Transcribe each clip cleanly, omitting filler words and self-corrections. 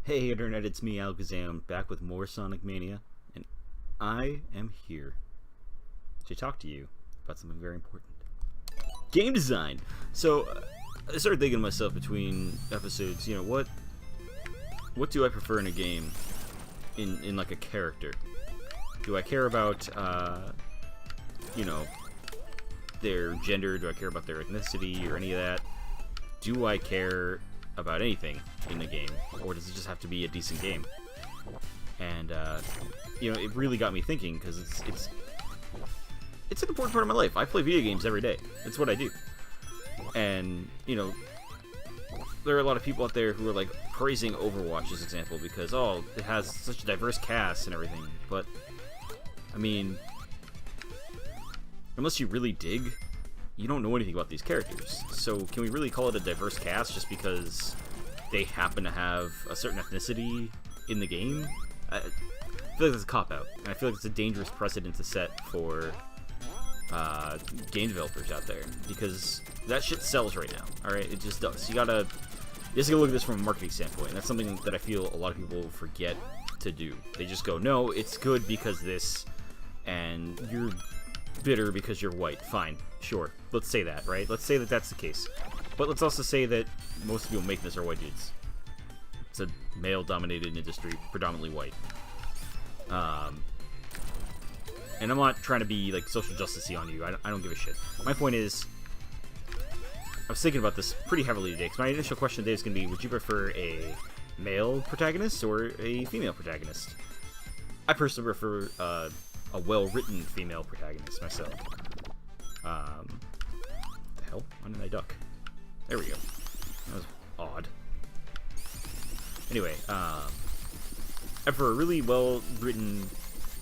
Hey Internet, it's me, Alekazam, back with more Sonic Mania, and I am here to talk to you about something very important. Game design! So, I started thinking to myself between episodes, what do I prefer in a game, in like a character? Do I care about, their gender? Do I care about their ethnicity or any of that? Do I care about anything in the game, or does it just have to be a decent game? And it really got me thinking, because it's an important part of my life. I play video games every day. It's what I do. And there are a lot of people out there who are like praising Overwatch as an example because it has such a diverse cast and everything. But I mean, unless you really dig, you don't know anything about these characters. So can we really call it a diverse cast just because they happen to have a certain ethnicity in the game? I feel like that's a cop-out, and I feel like it's a dangerous precedent to set for game developers out there, because that shit sells right now, alright? It just does. You just gotta look at this from a marketing standpoint, and that's something that I feel a lot of people forget to do. They just go, no, it's good because this, and you're bitter because you're white. Fine, sure, let's say that, right? Let's say that that's the case, but let's also say that most of the people making this are white dudes. It's a male-dominated industry, predominantly white. And I'm not trying to be like social justice-y on you. I don't give a shit. My point is, I was thinking about this pretty heavily today, because my initial question today is going to be, would you prefer a male protagonist or a female protagonist? I personally prefer a well-written female protagonist myself. The hell? Why did I duck? There we go. That was odd. Anyway, I prefer a really well-written,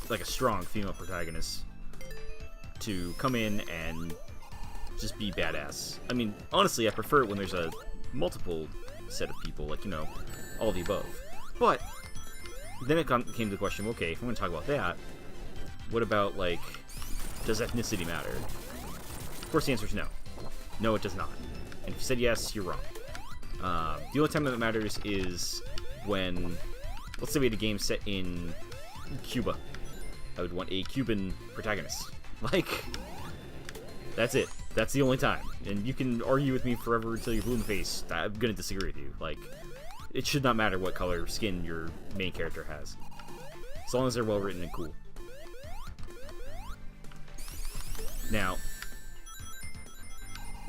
like a strong female protagonist to come in and just be badass. I mean, honestly, I prefer it when there's a multiple set of people, like, all of the above. But then it came to the question, okay, if I'm going to talk about that, what about, like, does ethnicity matter? Of course the answer is no. No, it does not. And if you said yes, you're wrong. The only time that it matters is when, let's say we had a game set in Cuba. I would want a Cuban protagonist. Like, that's it. That's the only time. And you can argue with me forever until you're blue in the face. I'm going to disagree with you. Like, it should not matter what color skin your main character has, as long as they're well written and cool. Now,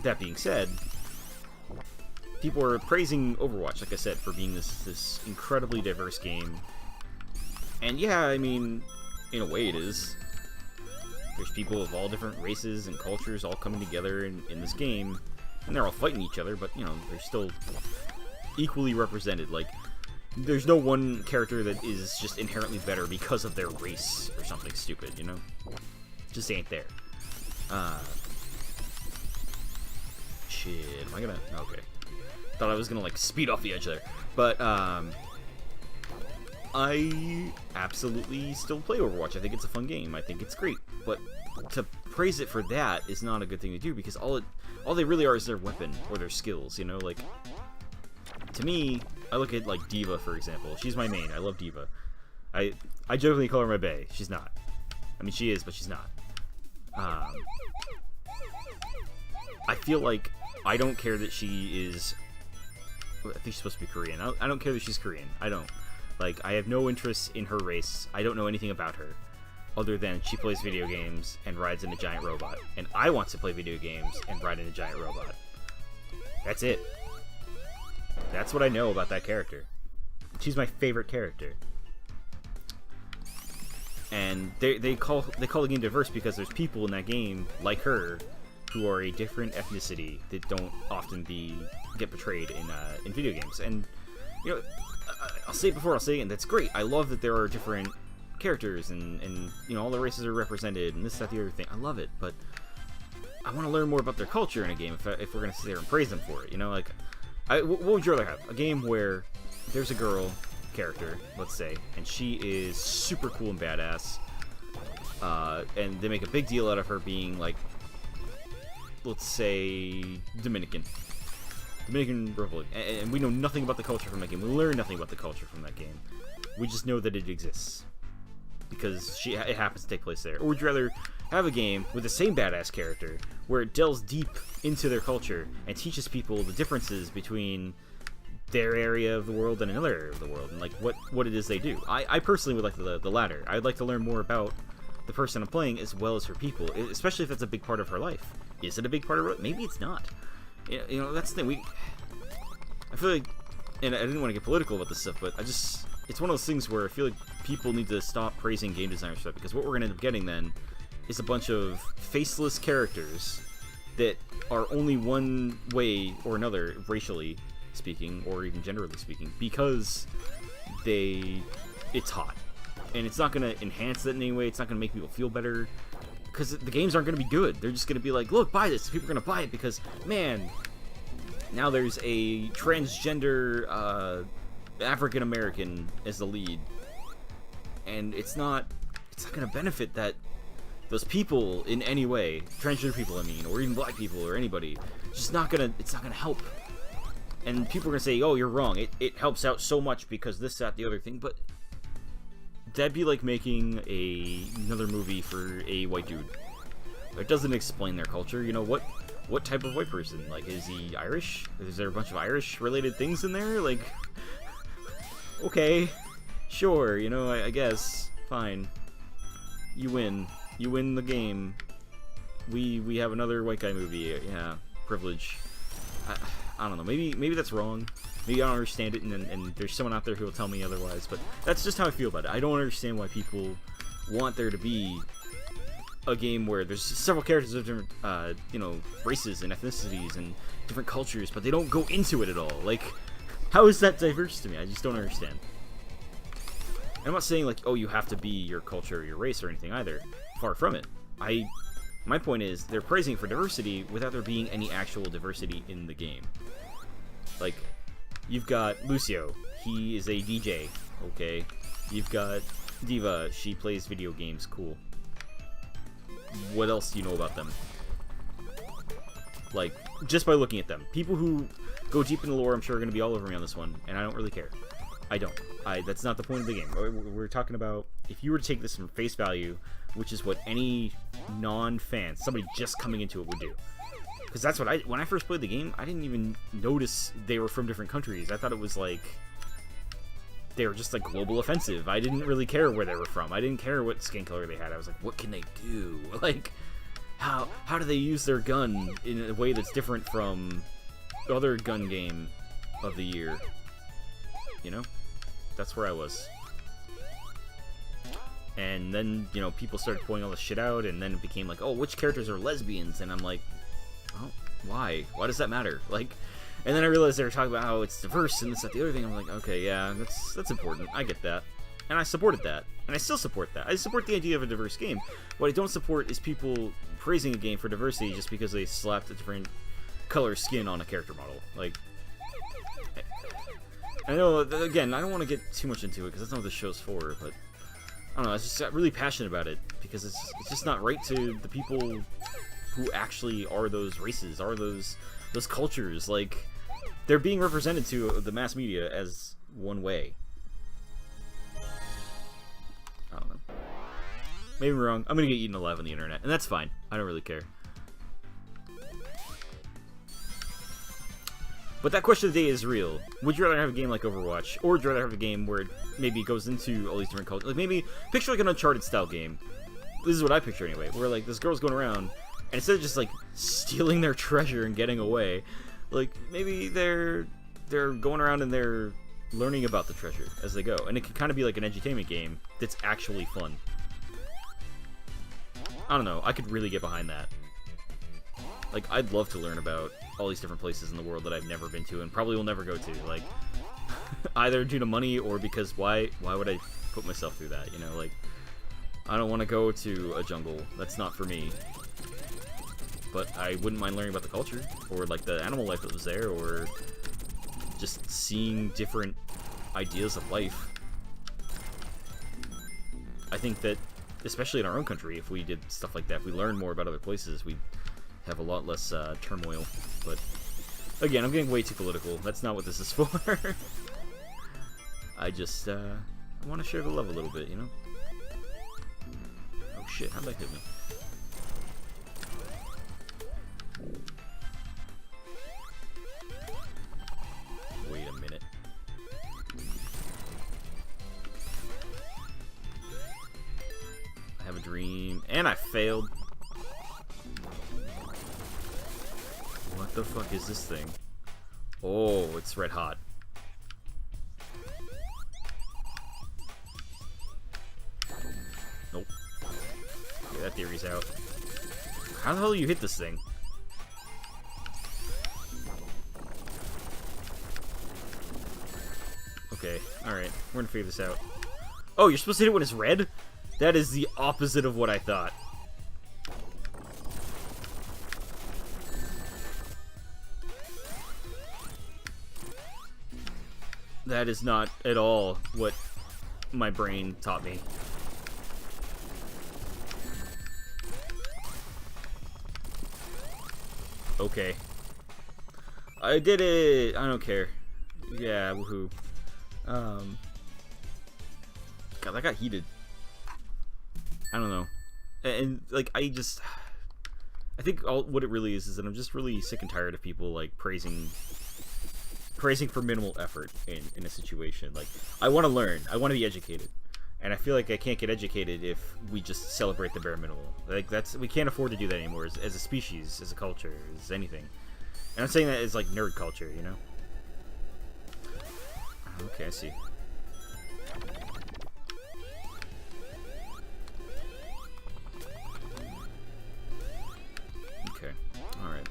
that being said, people are praising Overwatch, like I said, for being this incredibly diverse game. And yeah, I mean, in a way it is. There's people of all different races and cultures all coming together in this game, and they're all fighting each other, but, they're still equally represented. Like, there's no one character that is just inherently better because of their race or something stupid, Just ain't there. Shit, am I gonna... Okay. Thought I was gonna, like, speed off the edge there. But, I absolutely still play Overwatch. I think it's a fun game. I think it's great. But to praise it for that is not a good thing to do, because all they really are is their weapon or their skills, Like, to me, I look at, like, Diva, for example. She's my main. I love Diva. I jokingly call her my bae. She's not. I mean, she is, but she's not. I feel like I don't care that she is... I think she's supposed to be Korean. I don't care that she's Korean. I don't. Like, I have no interest in her race. I don't know anything about her, other than she plays video games and rides in a giant robot. And I want to play video games and ride in a giant robot. That's it. That's what I know about that character. She's my favorite character. And they call the game diverse because there's people in that game, like her, who are a different ethnicity that don't often get portrayed in video games. And, I'll say it before, I'll say it again, that's great. I love that there are different characters and all the races are represented and this, that, the other thing. I love it, but I want to learn more about their culture in a game if we're going to sit there and praise them for it, Like, what would you rather have? A game where there's a girl character, let's say, and she is super cool and badass, and they make a big deal out of her being, like, let's say, Dominican. Dominican Republic, and we know nothing about the culture from that game. We learn nothing about the culture from that game. We just know that it exists because it happens to take place there. Or would you rather have a game with the same badass character where it delves deep into their culture and teaches people the differences between their area of the world and another area of the world, and like what it is they do? I personally would like the latter. I'd like to learn more about the person I'm playing as well as her people, especially if that's a big part of her life. Is it a big part of her life? Maybe it's not. You know, that's the thing. I feel like, and I didn't want to get political about this stuff, but it's one of those things where I feel like people need to stop praising game designers for that, because what we're going to end up getting then is a bunch of faceless characters that are only one way or another, racially speaking, or even generally speaking, because it's hot. And it's not going to enhance that in any way. It's not going to make people feel better, because the games aren't going to be good. They're just going to be like, look, buy this. People are going to buy it because, man, now there's a transgender African American as the lead, and it's not going to benefit those people in any way. Transgender people, I mean, or even black people or anybody. It's not gonna help. And people are gonna say, oh, you're wrong. It helps out so much because this, that, the other thing. But that'd be like making another movie for a white dude. It doesn't explain their culture. You know, what type of white person? Like, is he Irish? Is there a bunch of Irish-related things in there? Like, okay, sure, you know, I guess, fine. You win. You win the game. We have another white guy movie. Yeah, privilege. I don't know. Maybe that's wrong. Maybe I don't understand it, and there's someone out there who will tell me otherwise. But that's just how I feel about it. I don't understand why people want there to be a game where there's several characters of different, you know, races and ethnicities and different cultures, but they don't go into it at all. Like, how is that diverse to me? I just don't understand. And I'm not saying, like, oh, you have to be your culture or your race or anything either. Far from it. My point is, they're praising for diversity without there being any actual diversity in the game. Like, you've got Lucio. He is a DJ. Okay. You've got Diva. She plays video games. Cool. What else do you know about them? Like, just by looking at them. People who go deep in the lore, I'm sure, are going to be all over me on this one, and I don't really care. I don't. That's not the point of the game. We're talking about, if you were to take this from face value, which is what any non-fan, somebody just coming into it, would do. Because that's what when I first played the game, I didn't even notice they were from different countries. I thought it was like, they were just like global offensive. I didn't really care where they were from. I didn't care what skin color they had. I was like, what can they do? Like, how do they use their gun in a way that's different from the other gun game of the year? You know? That's where I was. And then, you know, people started pulling all this shit out, and then it became like, oh, which characters are lesbians? And I'm like, oh, why? Why does that matter? Like, and then I realized they were talking about how it's diverse and this, that, the other thing. I'm like, okay, yeah, that's important. I get that. And I supported that. And I still support that. I support the idea of a diverse game. What I don't support is people praising a game for diversity just because they slapped a different color skin on a character model. Like, I know, again, I don't want to get too much into it because that's not what this show's for, but I don't know, I just got really passionate about it because it's just not right to the people who actually are those races, are those cultures. Like, they're being represented to the mass media as one way. I don't know. Maybe I'm wrong. I'm gonna get eaten alive on the internet, and that's fine. I don't really care. But that question of the day is real. Would you rather have a game like Overwatch, or would you rather have a game where it maybe goes into all these different cultures? Like, maybe picture like an Uncharted style game. This is what I picture anyway, where like this girl's going around, and instead of just like stealing their treasure and getting away, like maybe they're going around and they're learning about the treasure as they go, and it can kind of be like an edutainment game that's actually fun. I don't know. I could really get behind that. Like, I'd love to learn about all these different places in the world that I've never been to and probably will never go to. Like, either due to money or because why would I put myself through that? You know, like, I don't want to go to a jungle. That's not for me. But I wouldn't mind learning about the culture or like the animal life that was there, or just seeing different ideas of life. I think that, especially in our own country, if we did stuff like that, if we learned more about other places, we'd have a lot less turmoil. But Again, I'm getting way too political. That's not what this is for. I just, I want to share the love a little bit, you know? Oh shit, how'd that hit me? Wait a minute. I have a dream, and I failed. What the fuck is this thing? Oh, it's red hot. Nope. Okay, that theory's out. How the hell do you hit this thing? Okay, alright. We're gonna figure this out. Oh, you're supposed to hit it when it's red? That is the opposite of what I thought. That is not at all what my brain taught me. Okay. I did it! I don't care. Yeah, woohoo. God, that got heated. I don't know. And, like, I think what it really is that I'm just really sick and tired of people, like, praising for minimal effort in a situation. Like, I want to learn. I want to be educated. And I feel like I can't get educated if we just celebrate the bare minimal. Like, we can't afford to do that anymore as a species, as a culture, as anything. And I'm saying that as, like, nerd culture, you know? Okay, I see. Okay. Alright.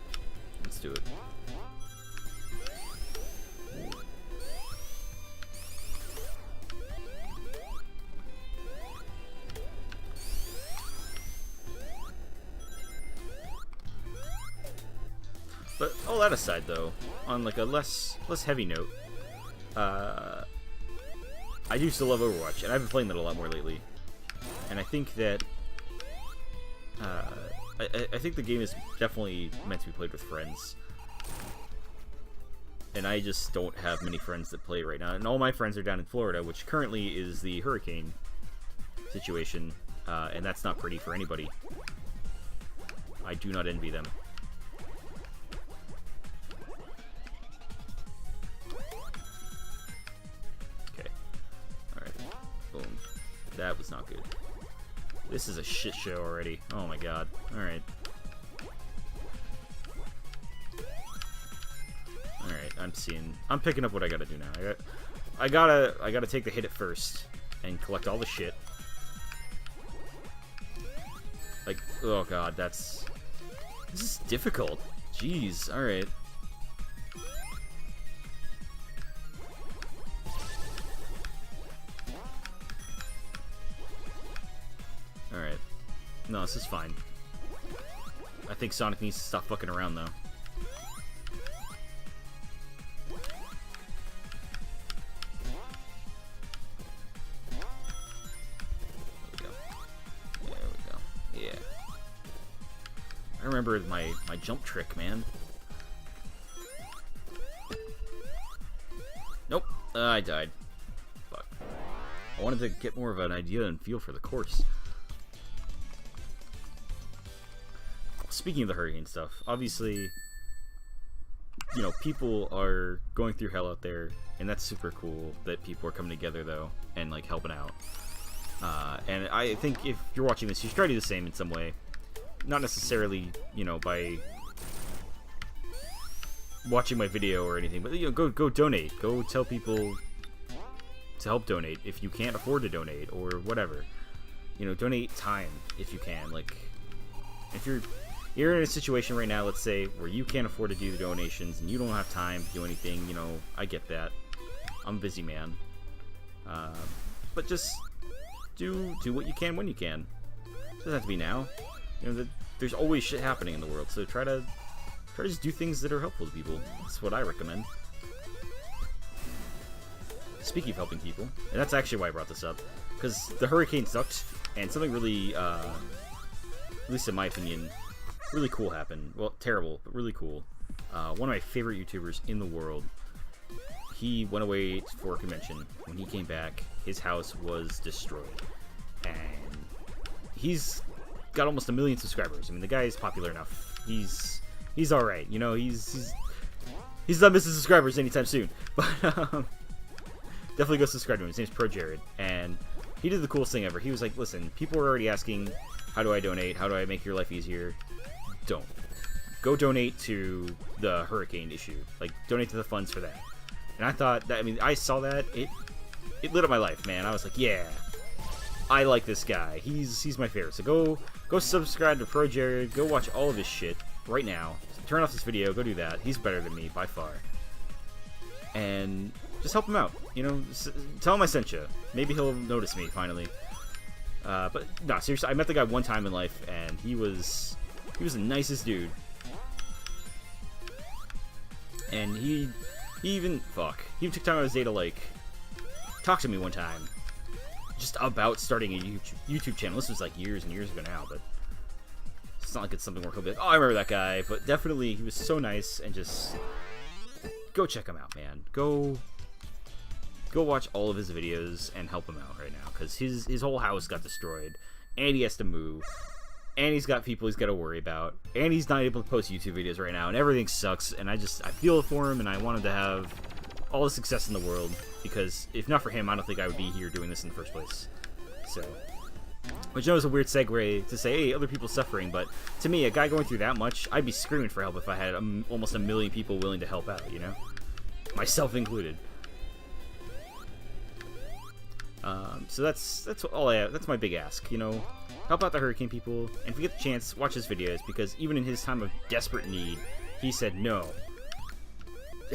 Let's do it. But all that aside, though, on like a less heavy note, I do still love Overwatch, and I've been playing that a lot more lately. And I think that I think the game is definitely meant to be played with friends. And I just don't have many friends that play right now. And all my friends are down in Florida, which currently is the hurricane situation, and that's not pretty for anybody. I do not envy them. That was not good. This is a shit show already. Oh my god. Alright. Alright, I'm picking up what I gotta do now. I gotta take the hit at first and collect all the shit. Like, oh god, this is difficult. Jeez, alright. Alright. No, this is fine. I think Sonic needs to stop fucking around, though. There we go. Yeah. I remember my jump trick, man. Nope. I died. Fuck. I wanted to get more of an idea and feel for the course. Speaking of the hurricane stuff, obviously, you know, people are going through hell out there, and that's super cool that people are coming together, though, and, like, helping out. And I think if you're watching this, you should try to do the same in some way. Not necessarily, you know, by watching my video or anything, but, you know, go donate. Go tell people to help donate if you can't afford to donate, or whatever. You know, donate time if you can. Like, if you're in a situation right now, let's say, where you can't afford to do the donations and you don't have time to do anything, you know, I get that. I'm a busy man. But just do what you can when you can. It doesn't have to be now. You know, there's always shit happening in the world, so try to just do things that are helpful to people. That's what I recommend. Speaking of helping people, and that's actually why I brought this up, because the hurricane sucked, and something really, at least in my opinion, really cool happened. Well, terrible, but really cool. one of my favorite YouTubers in the world. He went away for a convention. When he came back, his house was destroyed. And he's got almost 1 million subscribers. I mean, the guy is popular enough. He's alright. You know, he's not missing subscribers anytime soon. But definitely go subscribe to him. His name's ProJared. And he did the coolest thing ever. He was like, listen, people are already asking, how do I donate? How do I make your life easier? Don't. Go donate to the hurricane issue. Like, donate to the funds for that. And I thought that, I mean, I saw that, it lit up my life, man. I was like, yeah, I like this guy. He's my favorite. So go subscribe to ProJared. Go watch all of his shit right now. Turn off this video. Go do that. He's better than me by far. And just help him out. You know, tell him I sent you. Maybe he'll notice me finally. But no, seriously, I met the guy one time in life, and he was the nicest dude. And he even took time out of his day to, like, talk to me one time just about starting a YouTube channel. This was like years and years ago now, but it's not like it's something where he'll be like, oh, I remember that guy. But definitely he was so nice, and just go check him out, man. Go watch all of his videos and help him out right now, because his whole house got destroyed, and he has to move, and he's got people he's got to worry about, and he's not able to post YouTube videos right now, and everything sucks. And I feel for him, and I want him to have all the success in the world, because if not for him, I don't think I would be here doing this in the first place. So, which I know is a weird segue to say, hey, other people suffering, but to me, a guy going through that much, I'd be screaming for help if I had almost 1 million people willing to help out, you know? Myself included. So that's all I have. That's my big ask, you know? Help out the hurricane people, and if you get the chance, watch his videos, because even in his time of desperate need, he said no.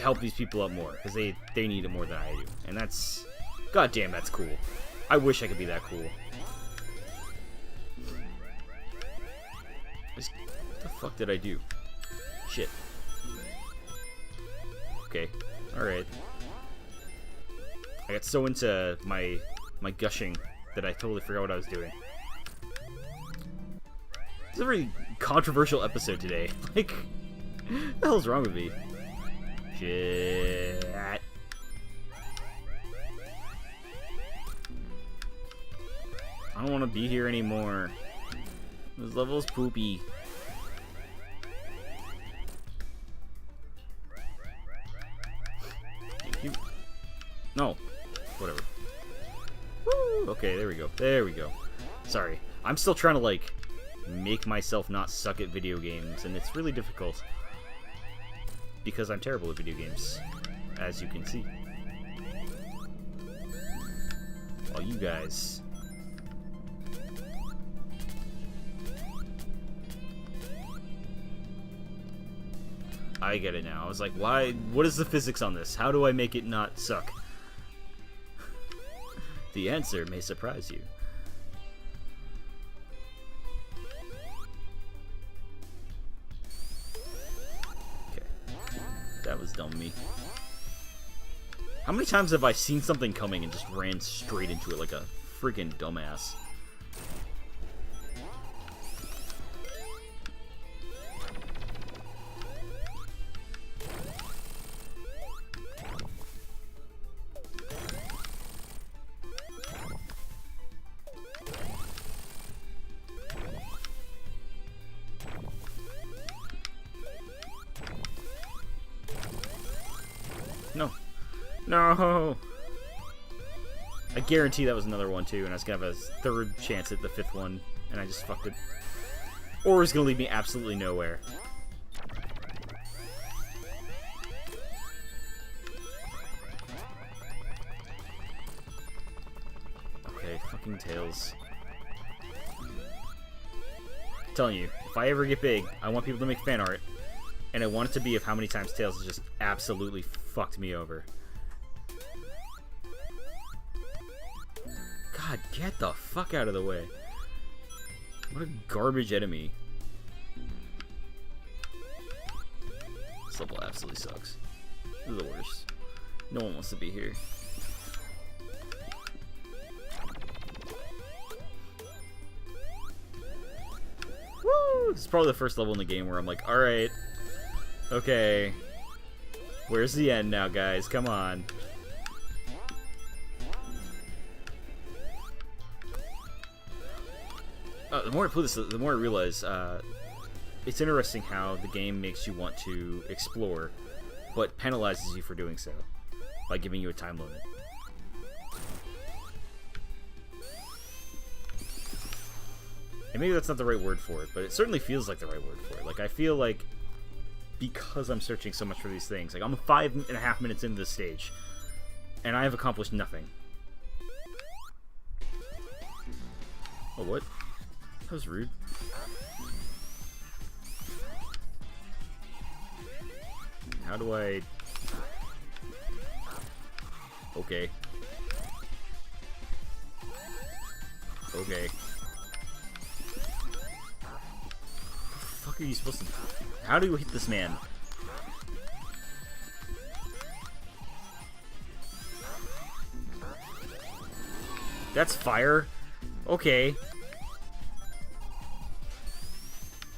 Help these people out more, because they need it more than I do. And that's... goddamn, that's cool. I wish I could be that cool. What the fuck did I do? Shit. Okay. Alright. I got so into my gushing that I totally forgot what I was doing. It's a very controversial episode today. Like, what the hell's wrong with me? Shit. I don't want to be here anymore. This level's poopy. Thank you. No. Whatever. Woo! Okay, there we go. There we go. Sorry. I'm still trying to, like, make myself not suck at video games, and it's really difficult. Because I'm terrible at video games, as you can see. While you guys... I get it now. I was like, why? What is the physics on this? How do I make it not suck? The answer may surprise you. Okay. That was dumb me. How many times have I seen something coming and just ran straight into it like a freaking dumbass? No. No! I guarantee that was another one, too, and I was gonna have a third chance at the 5th one, and I just fucked it. Or it was gonna lead me absolutely nowhere. Okay, fucking Tails. I'm telling you, if I ever get big, I want people to make fan art. And I want it to be of how many times Tails has just absolutely fucked me over. God, get the fuck out of the way. What a garbage enemy. This level absolutely sucks. This is the worst. No one wants to be here. Woo! This is probably the first level in the game where I'm like, alright, Okay. Where's the end now, guys? Come on. The more I play this, the more I realize it's interesting how the game makes you want to explore, but penalizes you for doing so by giving you a time limit. And maybe that's not the right word for it, but it certainly feels like the right word for it. Like, I feel like because I'm searching so much for these things, like I'm 5.5 minutes into this stage, and I have accomplished nothing. Oh, what? That was rude. How do I... Okay. Okay. What the fuck are you supposed to... How do you hit this man? That's fire? Okay.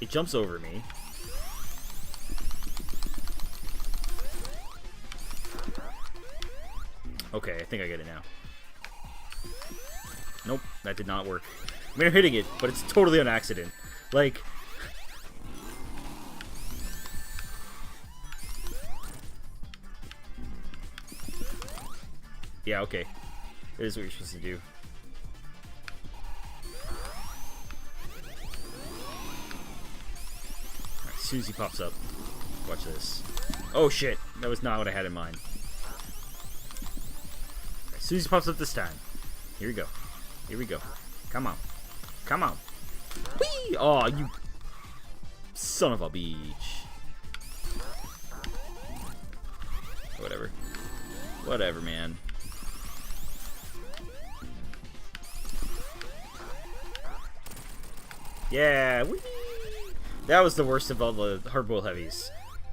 It jumps over me. Okay, I think I get it now. Nope, that did not work. I mean, I'm hitting it, but it's totally on accident. Like... Yeah, okay. It is what you're supposed to do. Alright, as soon as he pops up. Watch this. Oh shit! That was not what I had in mind. As soon as he pops up this time. Here we go. Here we go. Come on. Come on. Whee! Oh, you son of a beach. Whatever. Whatever, man. Yeah, whee! That was the worst of all the hardboiled heavies.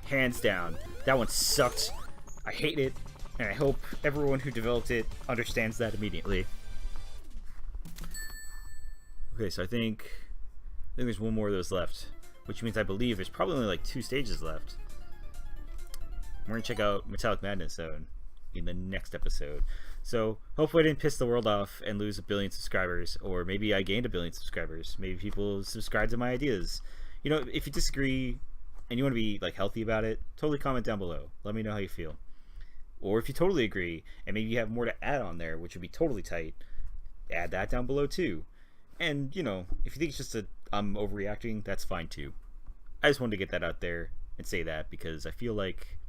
Hands down. That one sucked. I hate it, and I hope everyone who developed it understands that immediately. Okay, so I think there's one more of those left, which means I believe there's probably only like 2 stages left. We're gonna check out Metallic Madness Zone in the next episode. So hopefully I didn't piss the world off and lose 1 billion subscribers, or maybe I gained 1 billion subscribers. Maybe people subscribe to my ideas. You know, if you disagree and you want to be like healthy about it, totally comment down below. Let me know how you feel. Or if you totally agree and maybe you have more to add on there, which would be totally tight, add that down below too. And you know, if you think it's just I'm overreacting, that's fine too. I just wanted to get that out there and say that because I feel like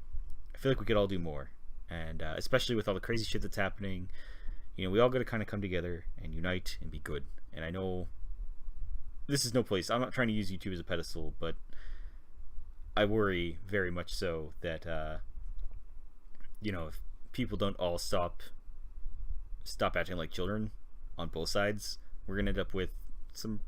we could all do more. And especially with all the crazy shit that's happening, you know, we all got to kind of come together and unite and be good. And I know this is no place. I'm not trying to use YouTube as a pedestal, but I worry very much so that, you know, if people don't all stop acting like children on both sides, we're going to end up with some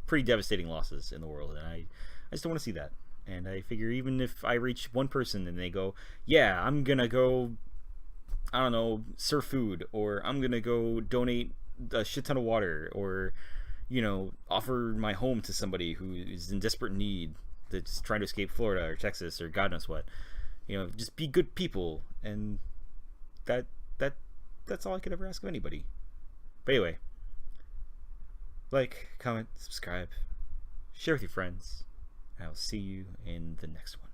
pretty devastating losses in the world. And I just don't want to see that. And I figure even if I reach one person and they go, yeah, I'm gonna go, I don't know, serve food, or I'm gonna go donate a shit ton of water, or, you know, offer my home to somebody who is in desperate need that's trying to escape Florida or Texas or God knows what. You know, just be good people, and that's all I could ever ask of anybody. But anyway, like, comment, subscribe, share with your friends. I'll see you in the next one.